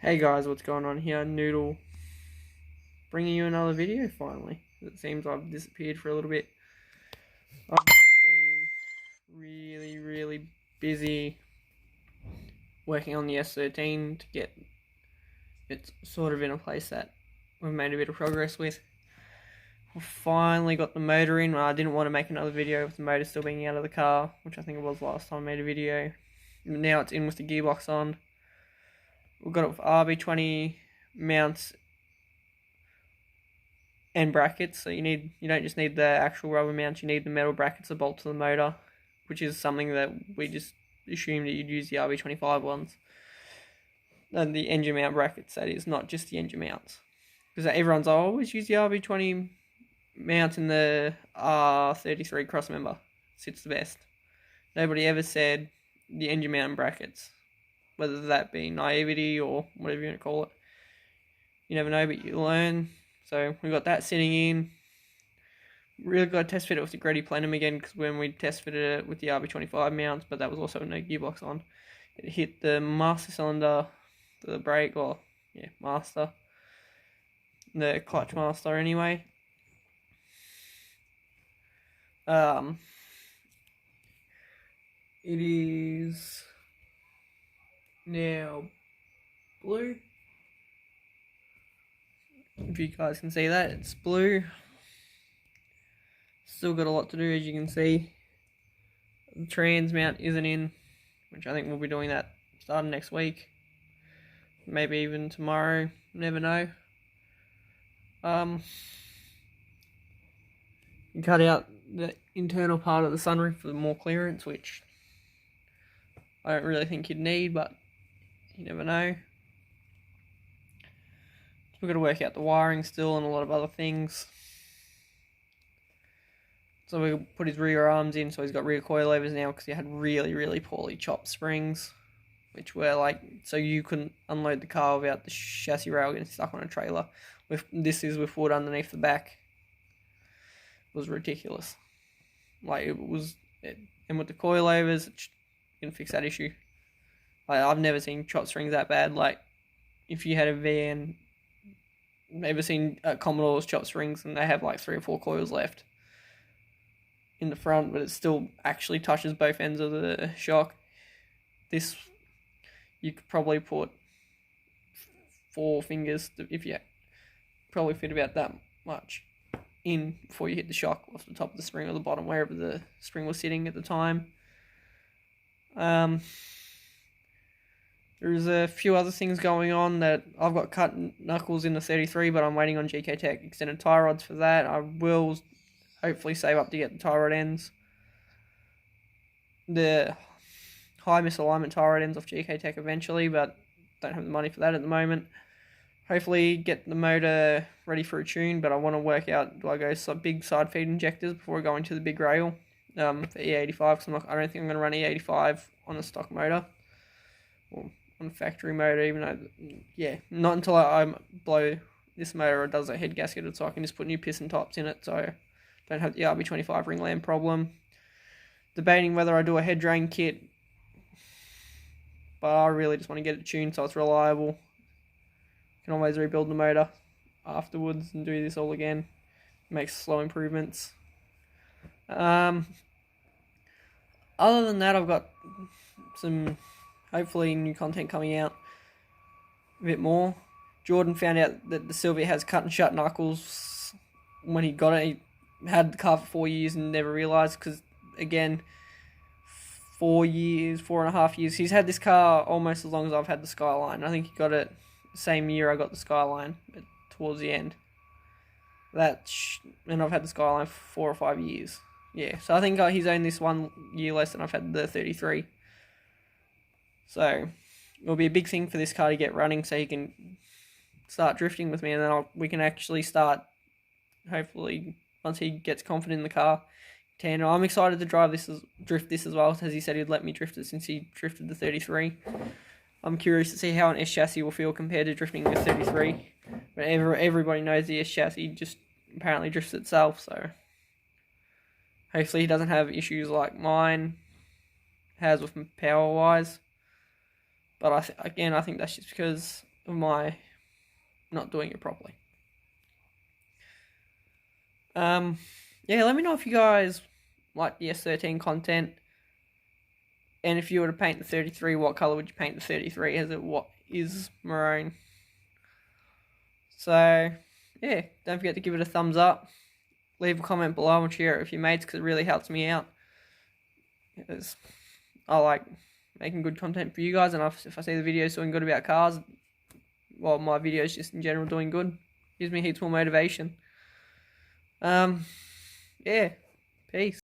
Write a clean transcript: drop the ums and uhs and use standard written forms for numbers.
Hey guys, what's going on here? Noodle bringing you another video finally. It seems I've disappeared for a little bit. I've been really busy working on the s13 to get it sort of in a place that we've made a bit of progress with. We've finally got the motor in. I didn't want to make another video with the motor still being out of the car, which I think it was last time I made a video. Now it's in with the gearbox on. We've got it with RB20 mounts and brackets, so you don't just need the actual rubber mounts, you need the metal brackets to bolt to the motor, which is something that we just assumed that you'd use the RB25 ones. And the engine mount brackets, that is, not just the engine mounts. Because everyone's always use the RB20 mount in the R33 crossmember. Sits the best. Nobody ever said the engine mount brackets, whether that be naivety or whatever you want to call it. You never know, but you learn. So we got that sitting in. Really got to test fit it with the Greddy Plenum again, because when we test fitted it with the RB25 mounts, but that was also no gearbox on, it hit the master cylinder, the brake, or master, the clutch master anyway. It is now blue. If you guys can see that, it's blue. Still got a lot to do, as you can see. The trans mount isn't in, which I think we'll be doing that starting next week. Maybe even tomorrow, never know. You cut out the internal part of the sunroof for more clearance, which I don't really think you'd need, but you never know. We've got to work out the wiring still and a lot of other things. So we put his rear arms in, so he's got rear coilovers now, because he had really poorly chopped springs, which were like, so you couldn't unload the car without the chassis rail getting stuck on a trailer. This is with wood underneath the back. It was ridiculous. Like, and with the coilovers, it can fix that issue. Like, I've never seen chopped springs that bad. Like, if you had a van, never seen Commodore's chopped springs, and they have like 3 or 4 coils left in the front, but it still actually touches both ends of the shock. This, you could probably put 4 fingers, if you probably fit about that much in before you hit the shock off the top of the spring or the bottom, wherever the spring was sitting at the time. There's a few other things going on that I've got cut knuckles in the 33, but I'm waiting on GK Tech extended tie rods for that. I will hopefully save up to get the tie rod ends. The high misalignment tie rod ends off GK Tech eventually, but don't have the money for that at the moment. Hopefully get the motor ready for a tune, but I want to work out, do I go big side feed injectors before going to the big rail for E85, because I don't think I'm going to run E85 on a stock motor. Or on a factory motor, even though, not until I blow this motor or does a head gasket, so I can just put new piston tops in it, so I don't have the RB25 ring lamp problem. Debating whether I do a head drain kit, but I really just want to get it tuned so it's reliable. Can always rebuild the motor afterwards and do this all again. Makes slow improvements. Other than that, I've got some hopefully new content coming out a bit more. Jordan found out that the Sylvia has cut and shut knuckles when he got it. He had the car for 4 years and never realised, because again, 4.5 years. He's had this car almost as long as I've had the Skyline. I think he got it the same year I got the Skyline, towards the end. And I've had the Skyline for 4 or 5 years. Yeah, so I think he's owned this 1 year less than I've had the 33. So it'll be a big thing for this car to get running, so he can start drifting with me, and then we can actually start, hopefully, once he gets confident in the car. I'm excited to drift this as well, as he said he'd let me drift it since he drifted the 33. I'm curious to see how an S chassis will feel compared to drifting the 33. But everybody knows the S chassis just apparently drifts itself, so hopefully he doesn't have issues like mine has with power wise. But I think that's just because of my not doing it properly. Yeah, let me know if you guys like the S13 content. And if you were to paint the 33, what colour would you paint the 33 as what is maroon? So, yeah, don't forget to give it a thumbs up. Leave a comment below and share it with your mates because it really helps me out. Because I like making good content for you guys, and if I see the videos doing good about cars, well, my videos just in general doing good, gives me heaps more motivation. Yeah, peace.